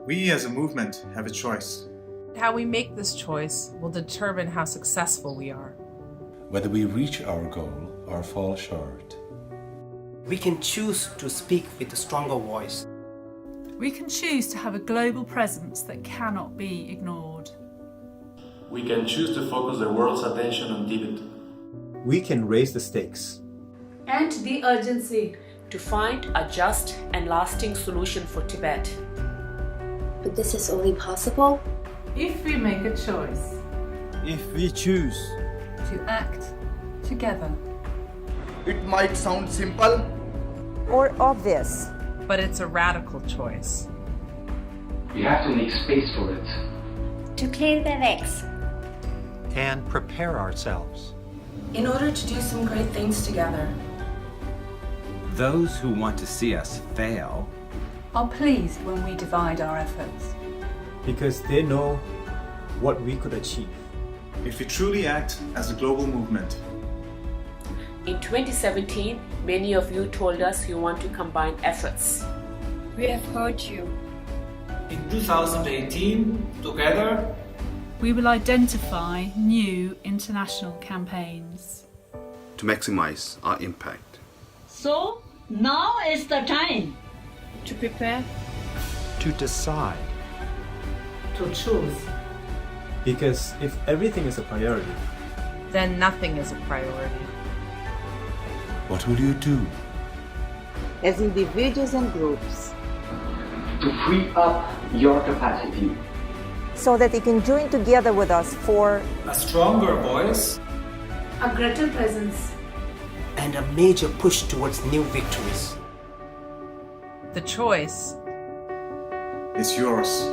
We as a movement have a choice. How we make this choice will determine how successful we are. Whether we reach our goal or fall short. We can choose to speak with a stronger voice. We can choose to have a global presence that cannot be ignored. We can choose to focus the world's attention on Tibet. We can raise the stakes. And the urgency to find a just and lasting solution for Tibet. But this is only possible if we make a choice. If we choose to act together. It might sound simple or obvious, but it's a radical choice. We have to make space for it. To clear the legs and prepare ourselves in order to do some great things together. Those who want to see us fail are pleased when we divide our efforts, because they know what we could achieve if we truly act as a global movement. In 2017, many of you told us you want to combine efforts. We have heard you. In 2018, together, we will identify new international campaigns to maximize our impact. So, now is the time to prepare, to decide, to choose. Because if everything is a priority, then nothing is a priority. What will you do? As individuals and groups, to free up your capacity, so that you can join together with us for a stronger voice, a greater presence, and a major push towards new victories. The choice is yours.